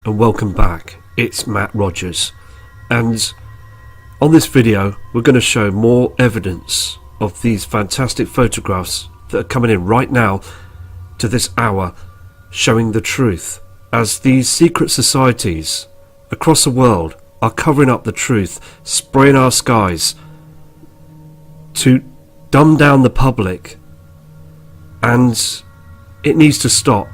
And welcome back. It's Matt Rogers, and on this video we're going to show more evidence of these fantastic photographs that are coming in right now to this hour, showing the truth as these secret societies across the world are covering up the truth, spraying our skies to dumb down the public, and it needs to stop.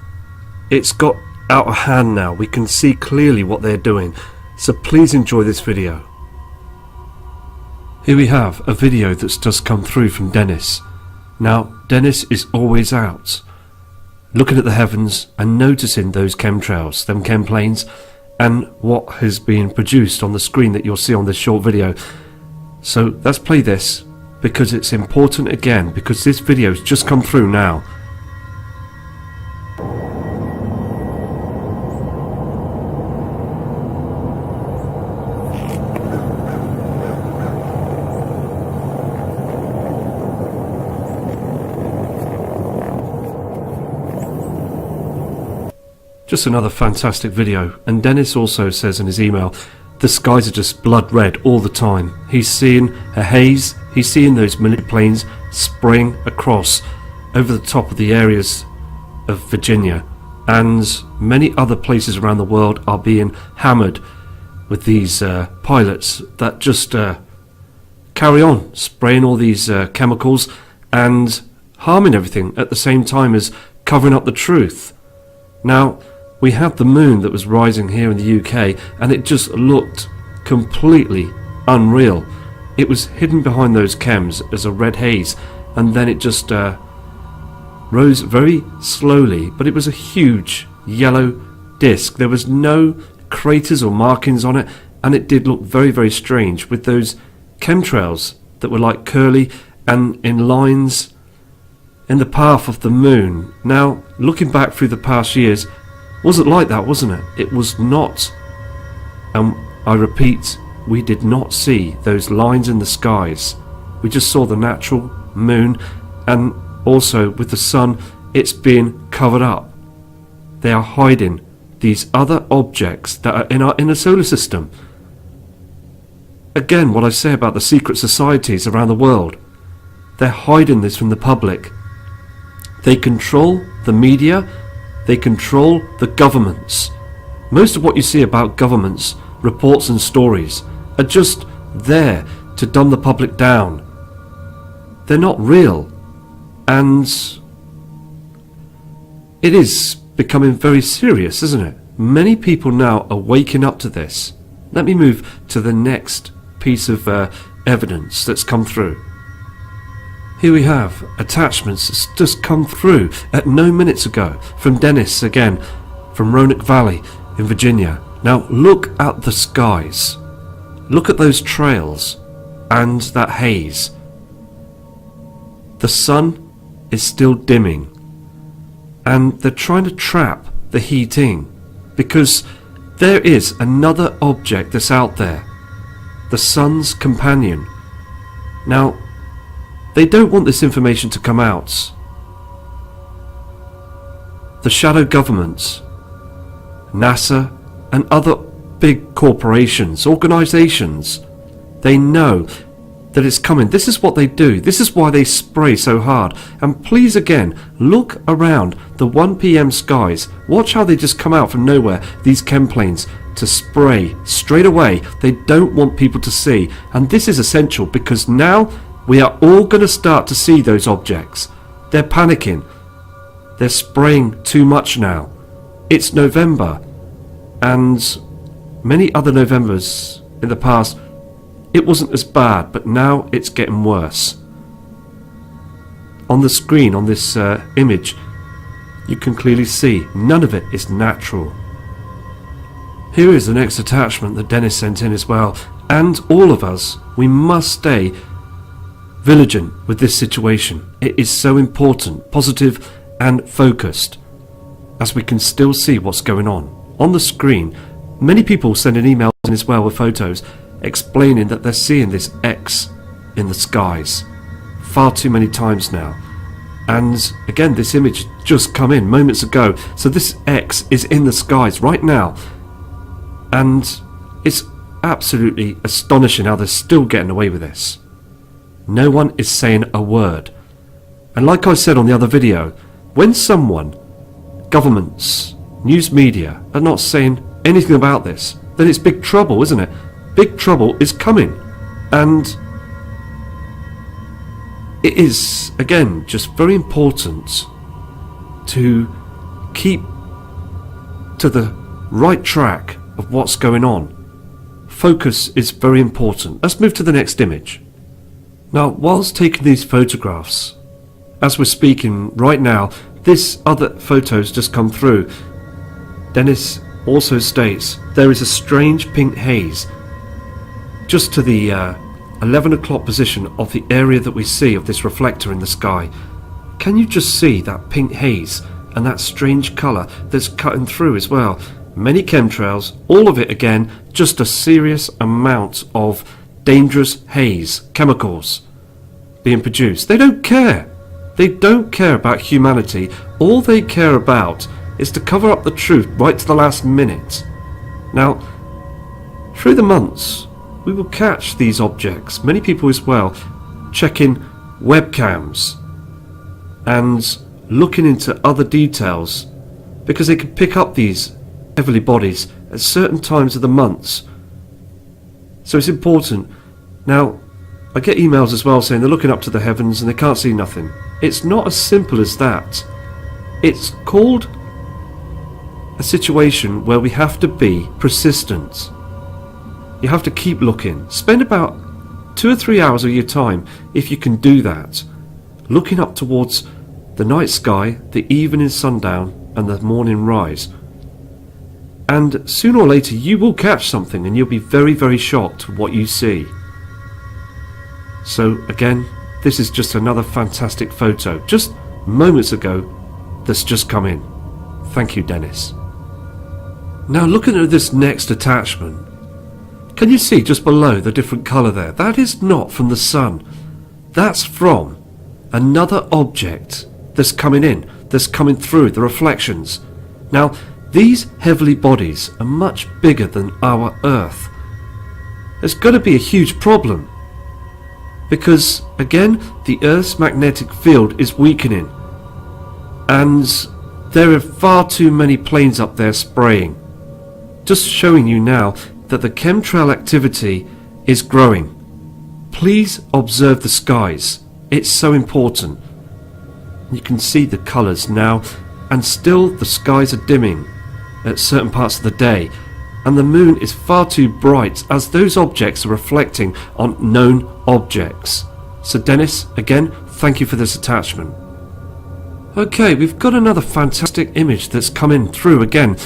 It's got out of hand now. We can see clearly what they're doing, so please enjoy this video. Here we have a video that's just come through from Dennis. Now Dennis is always out looking at the heavens and noticing those chemtrails, them chem planes, and what has been produced on the screen that you'll see on this short video. So let's play this because it's important again, because this video has just come through now. Just another fantastic video, and Dennis also says in his email the skies are just blood red all the time. He's seeing a haze, he's seeing those military planes spraying across over the top of the areas of Virginia, and many other places around the world are being hammered with these pilots that just carry on spraying all these chemicals and harming everything at the same time as covering up the truth. Now we had the moon that was rising here in the UK, and it just looked completely unreal. It was hidden behind those chems as a red haze, and then it just rose very slowly, but it was a huge yellow disc. There was no craters or markings on it, and it did look very, very strange with those chemtrails that were like curly and in lines in the path of the moon. Now looking back through the past years, wasn't like that, wasn't it? It was not. And I repeat, we did not see those lines in the skies. We just saw the natural moon, and also with the sun, it's being covered up. They are hiding these other objects that are in our inner solar system. Again, what I say about the secret societies around the world, they're hiding this from the public. They control the media. They control the governments. Most of what you see about governments, reports and stories are just there to dumb the public down. They're not real, and it is becoming very serious, isn't it? Many people now are waking up to this. Let me move to the next piece of evidence that's come through. Here we have attachments that's just come through at no minutes ago from Dennis again, from Roanoke Valley in Virginia. Now look at the skies. Look at those trails and that haze. The sun is still dimming, and they're trying to trap the heat in, because there is another object that's out there, the sun's companion. Now they don't want this information to come out. The shadow governments, NASA and other big corporations, organizations, they know that it's coming. This is what they do. This is why they spray so hard. And please again, look around the 1 PM skies. Watch how they just come out from nowhere, these chem planes, to spray straight away. They don't want people to see. And this is essential, because now we are all going to start to see those objects. They're panicking. They're spraying too much now. It's November, and many other Novembers in the past, it wasn't as bad, but now it's getting worse. On the screen, on this image, you can clearly see none of it is natural. Here is the next attachment that Dennis sent in as well, and all of us, we must stay vigilant with this situation. It is so important, positive and focused, as we can still see what's going on. On the screen, many people send an email in as well with photos explaining that they're seeing this X in the skies far too many times now. And again, this image just come in moments ago. So this X is in the skies right now. And it's absolutely astonishing how they're still getting away with this. No one is saying a word. And like I said on the other video, when someone, governments, news media are not saying anything about this, then it's big trouble, isn't it? Big trouble is coming. And it is, again, just very important to keep to the right track of what's going on. Focus is very important. Let's move to the next image. Now, whilst taking these photographs, as we're speaking right now, this other photo's just come through. Dennis also states there is a strange pink haze just to the 11 o'clock position of the area that we see of this reflector in the sky. Can you just see that pink haze and that strange colour that's cutting through as well? Many chemtrails, all of it again, just a serious amount of dangerous haze, chemicals being produced. They don't care. They don't care about humanity. All they care about is to cover up the truth right to the last minute. Now, through the months, we will catch these objects. Many people as well checking webcams and looking into other details because they can pick up these heavenly bodies at certain times of the months. So it's important. Now, I get emails as well saying they're looking up to the heavens and they can't see nothing. It's not as simple as that. It's called a situation where we have to be persistent. You have to keep looking. Spend about 2 or 3 hours of your time, if you can do that, looking up towards the night sky, the evening sundown and the morning rise. And sooner or later you will catch something and you'll be very, very shocked at what you see. So again, this is just another fantastic photo, just moments ago, that's just come in. Thank you, Dennis. Now looking at this next attachment, can you see just below the different colour there? That is not from the sun. That's from another object that's coming in, that's coming through, the reflections. Now, these heavenly bodies are much bigger than our Earth. There's got to be a huge problem. Because, again, the Earth's magnetic field is weakening. And there are far too many planes up there spraying. Just showing you now that the chemtrail activity is growing. Please observe the skies. It's so important. You can see the colours now, and still the skies are dimming at certain parts of the day, and the moon is far too bright as those objects are reflecting on known objects. So Dennis, again, thank you for this attachment. Okay, we've got another fantastic image that's coming through again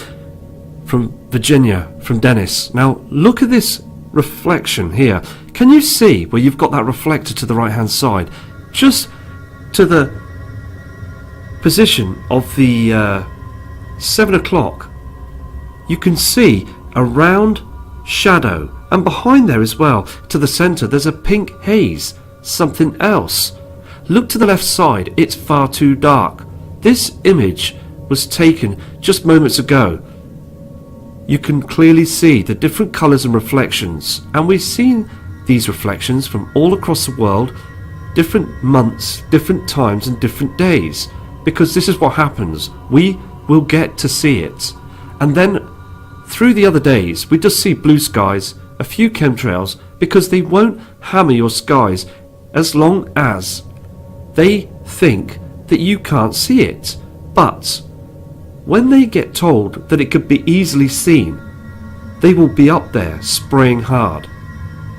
from Virginia, from Dennis. Now look at this reflection here. Can you see where you've got that reflector to the right hand side? Just to the position of the 7 o'clock, you can see a round shadow, and behind there as well, to the centre, there's a pink haze, something else. Look to the left side, it's far too dark. This image was taken just moments ago. You can clearly see the different colours and reflections, and we've seen these reflections from all across the world, different months, different times and different days, because this is what happens. We will get to see it, and then through the other days we just see blue skies, a few chemtrails, because they won't hammer your skies as long as they think that you can't see it. But when they get told that it could be easily seen, they will be up there spraying hard.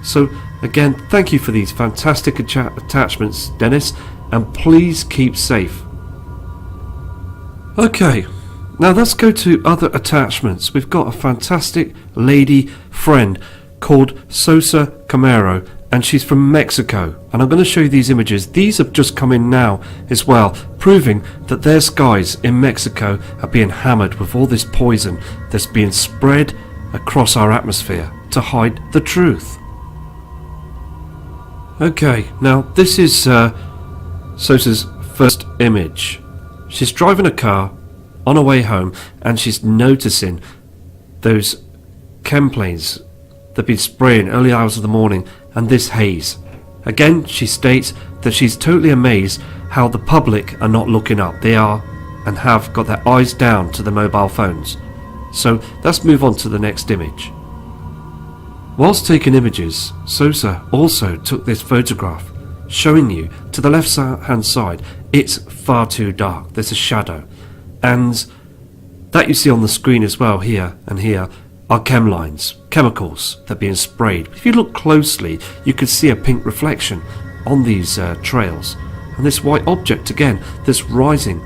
So again, thank you for these fantastic attachments, Dennis, and please keep safe. Okay, now let's go to other attachments. We've got a fantastic lady friend called Sosa Camero, and she's from Mexico, and I'm going to show you these images. These have just come in now as well, proving that their skies in Mexico are being hammered with all this poison that's being spread across our atmosphere to hide the truth. Okay, now this is Sosa's first image. She's driving a car on her way home, and she's noticing those chem planes that have been spraying early hours of the morning, and this haze. Again, she states that she's totally amazed how the public are not looking up. They are and have got their eyes down to the mobile phones. So let's move on to the next image. Whilst taking images, Sosa also took this photograph, showing you to the left hand side it's far too dark, there's a shadow, and that you see on the screen as well here and here are chem lines, chemicals that are being sprayed. If you look closely, you can see a pink reflection on these trails, and this white object again that's rising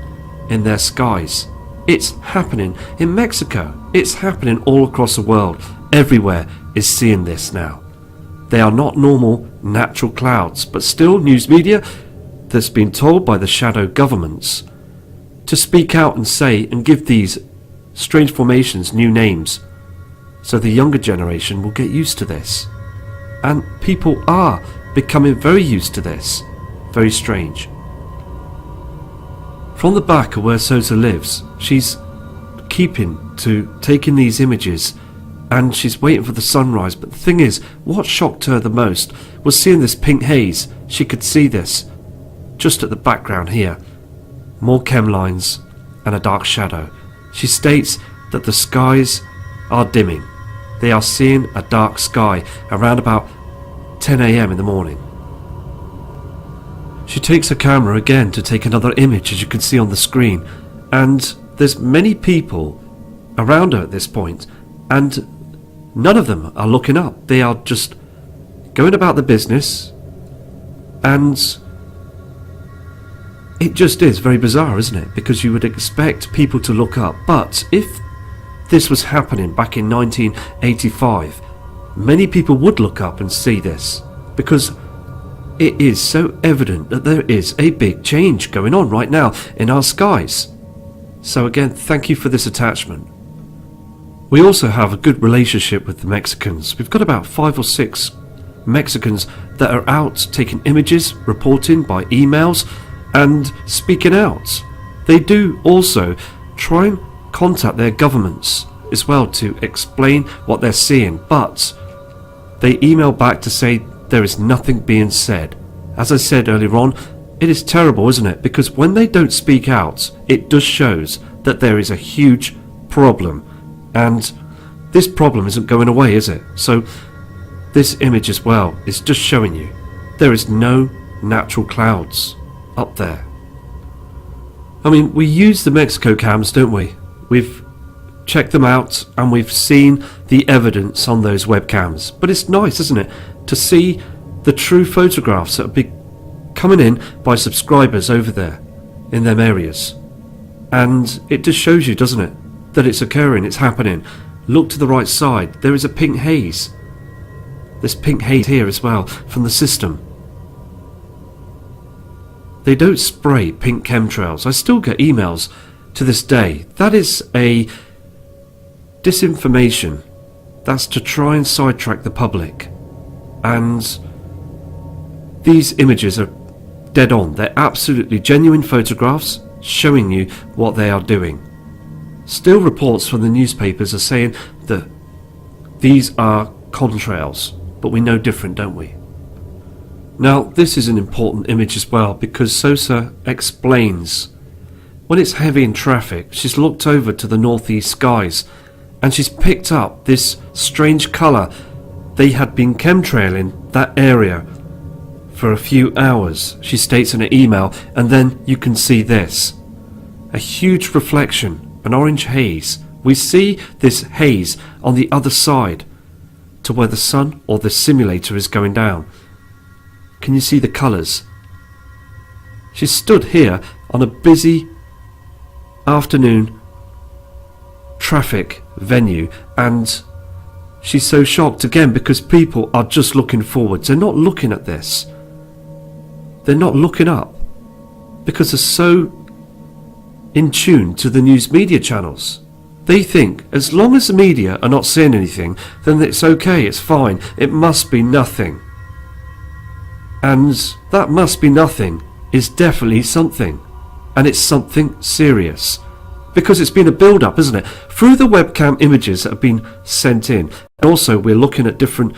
in their skies. It's happening in Mexico, it's happening all across the world. Everywhere is seeing this now. They are not normal natural clouds, but still news media that's been told by the shadow governments to speak out and say and give these strange formations new names, so the younger generation will get used to this. And people are becoming very used to this. Very strange. From the back of where Sosa lives, she's keeping to taking these images, and she's waiting for the sunrise. But the thing is, what shocked her the most was seeing this pink haze. She could see this just at the background here. More chem lines and a dark shadow. She states that the skies are dimming. They are seeing a dark sky around about 10 AM in the morning. She takes her camera again to take another image, as you can see on the screen, and there's many people around her at this point, and none of them are looking up. They are just going about the business, and it just is very bizarre, isn't it? Because you would expect people to look up, but if this was happening back in 1985, many people would look up and see this, because it is so evident that there is a big change going on right now in our skies. So again, thank you for this attachment. We also have a good relationship with the Mexicans. We've got about 5 or 6 Mexicans that are out taking images, reporting by emails and speaking out. They do also try and contact their governments as well to explain what they're seeing, but they email back to say there is nothing being said. As I said earlier on, it is terrible, isn't it? Because when they don't speak out, it just shows that there is a huge problem, and this problem isn't going away, is it? So this image as well is just showing you there is no natural clouds up there. I mean, we use the Mexico cams, don't we? We've checked them out and we've seen the evidence on those webcams, but it's nice, isn't it, to see the true photographs that are coming in by subscribers over there in them areas. And it just shows you, doesn't it, that it's occurring, it's happening. Look to the right side, there is a pink haze. This pink haze here as well from the system. They don't spray pink chemtrails. I still get emails to this day. That is a disinformation. That's to try and sidetrack the public. And these images are dead on. They're absolutely genuine photographs showing you what they are doing. Still, reports from the newspapers are saying that these are contrails, but we know different, don't we? Now, this is an important image as well, because Sosa explains when it's heavy in traffic, she's looked over to the northeast skies and she's picked up this strange colour. They had been chemtrailing that area for a few hours, she states in an email, and then you can see this. A huge reflection, an orange haze. We see this haze on the other side to where the sun or the simulator is going down. Can you see the colours? She stood here on a busy afternoon traffic venue, and she's so shocked again because people are just looking forwards. They're not looking at this. They're not looking up because they're so in tune to the news media channels. They think as long as the media are not saying anything, then it's okay, it's fine, it must be nothing. And that must be nothing is definitely something, and it's something serious. because it's been a build-up, isn't it? Through the webcam images that have been sent in. And also, we're looking at different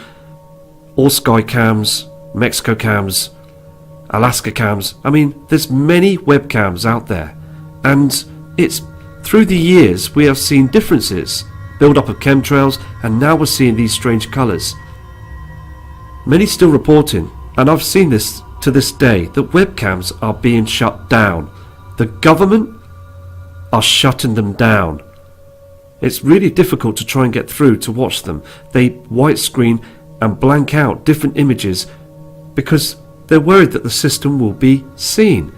all-sky cams, Mexico cams, Alaska cams. I mean, there's many webcams out there. And it's through the years we have seen differences. Build-up of chemtrails, and now we're seeing these strange colours. Many still reporting, and I've seen this to this day, that webcams are being shut down. The government are shutting them down. It's really difficult to try and get through to watch them. They white screen and blank out different images because they're worried that the system will be seen.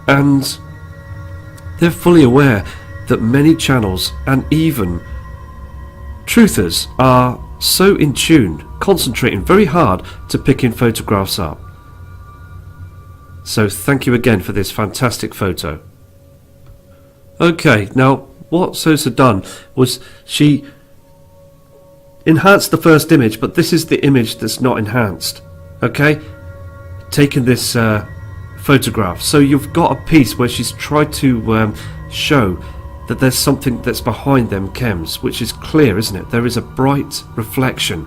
And they're fully aware that many channels and even truthers are so in tune, concentrating very hard to picking photographs up. So thank you again for this fantastic photo. Okay, now what Sosa done was she enhanced the first image, but this is the image that's not enhanced. Okay, taking this photograph, so you've got a piece where she's tried to show that there's something that's behind them chems, which is clear, isn't it? There is a bright reflection,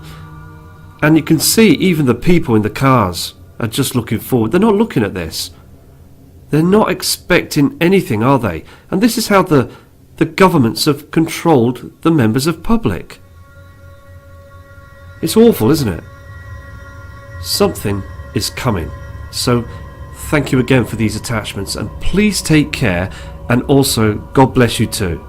and you can see even the people in the cars are just looking forward. They're not looking at this. They're not expecting anything, are they? And this is how the governments have controlled the members of public. It's awful, isn't it? Something is coming. So thank you again for these attachments, and please take care, and also God bless you too.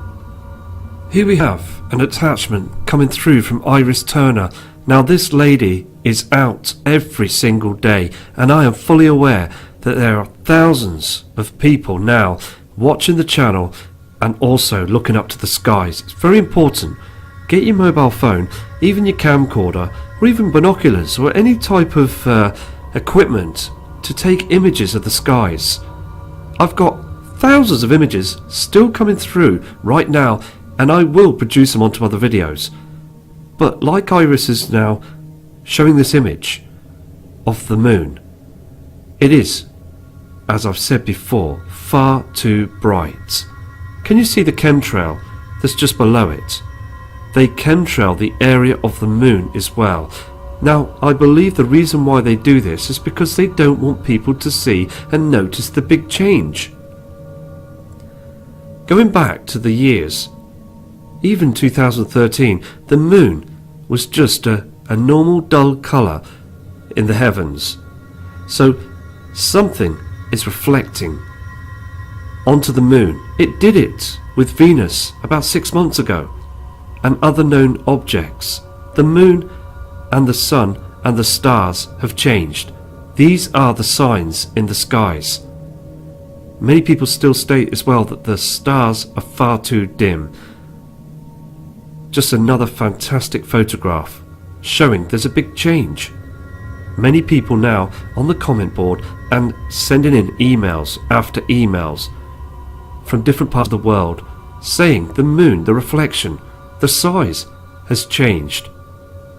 Here we have an attachment coming through from Iris Turner. Now this lady is out every single day, and I am fully aware that there are thousands of people now watching the channel and also looking up to the skies. It's very important. Get your mobile phone, even your camcorder, or even binoculars, or any type of equipment to take images of the skies. I've got thousands of images still coming through right now, and I will produce them onto other videos. But like Iris is now showing this image of the moon, it is, as I've said before, far too bright. Can you see the chemtrail that's just below it? They chemtrail the area of the moon as well. Now, I believe the reason why they do this is because they don't want people to see and notice the big change. Going back to the years, even 2013, the moon was just a normal dull colour in the heavens. So something is reflecting onto the moon. It did it with Venus about 6 months ago, and other known objects. The moon and the sun and the stars have changed. These are the signs in the skies. Many people still state as well that the stars are far too dim. Just another fantastic photograph showing there's a big change. Many people now on the comment board and sending in emails after emails from different parts of the world saying the moon, the reflection, the size has changed.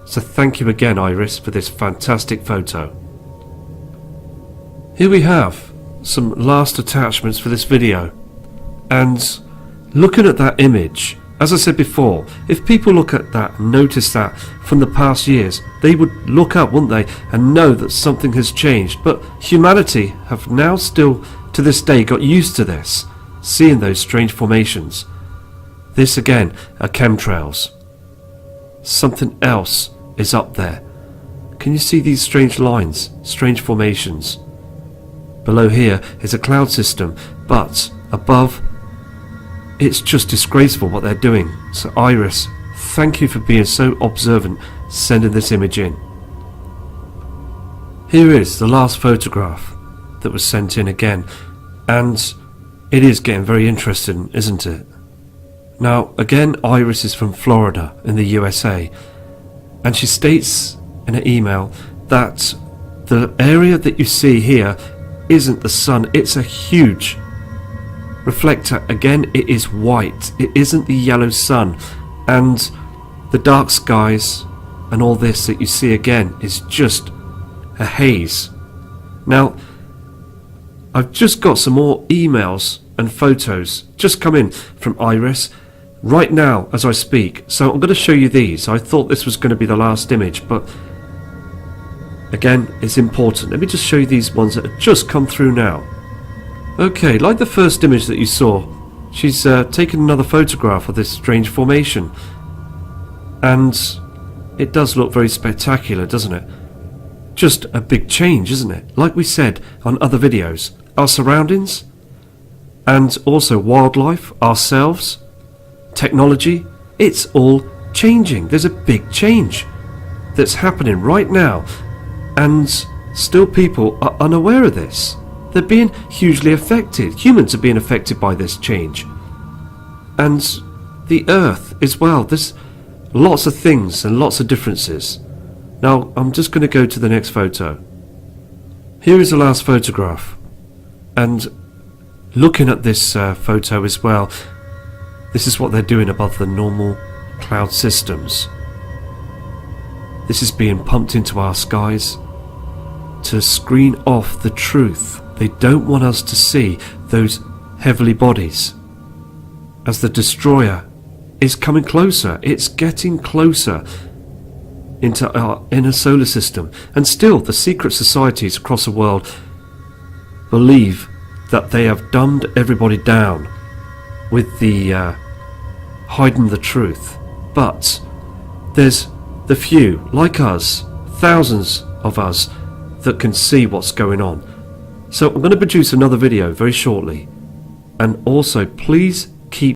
So thank you again, Iris, for this fantastic photo. Here we have some last attachments for this video, and looking at that image, as I said before, if people look at that and notice that from the past years, they would look up, wouldn't they, and know that something has changed. But humanity have now still to this day got used to this, seeing those strange formations. This again are chemtrails. Something else is up there. Can you see these strange lines, strange formations? Below here is a cloud system, but above, it's just disgraceful what they're doing. So Iris, thank you for being so observant, sending this image in. Here is the last photograph that was sent in again, and it is getting very interesting, isn't it? Now again, Iris is from Florida in the USA, and she states in an email that the area that you see here isn't the sun, it's a huge reflector. Again, it is white, it isn't the yellow sun, and the dark skies and all this that you see again is just a haze. Now I've just got some more emails and photos just come in from Iris right now as I speak. So I'm going to show you these. I thought this was going to be the last image, but again, it's important. Let me just show you these ones that have just come through now. Okay, like the first image that you saw, she's taken another photograph of this strange formation. And it does look very spectacular, doesn't it? Just a big change, isn't it? Like we said on other videos, our surroundings, and also wildlife, ourselves, technology, it's all changing. There's a big change that's happening right now, and still people are unaware of this. They're being hugely affected. Humans are being affected by this change. And the Earth as well. There's lots of things and lots of differences. Now, I'm just going to go to the next photo. Here is the last photograph. And looking at this photo as well, this is what they're doing above the normal cloud systems. This is being pumped into our skies to screen off the truth. They don't want us to see those heavenly bodies. As the destroyer is coming closer, it's getting closer into our inner solar system. And still, the secret societies across the world believe that they have dumbed everybody down with the hiding the truth. But there's the few, like us, thousands of us, that can see what's going on. So I'm going to produce another video very shortly. And also, please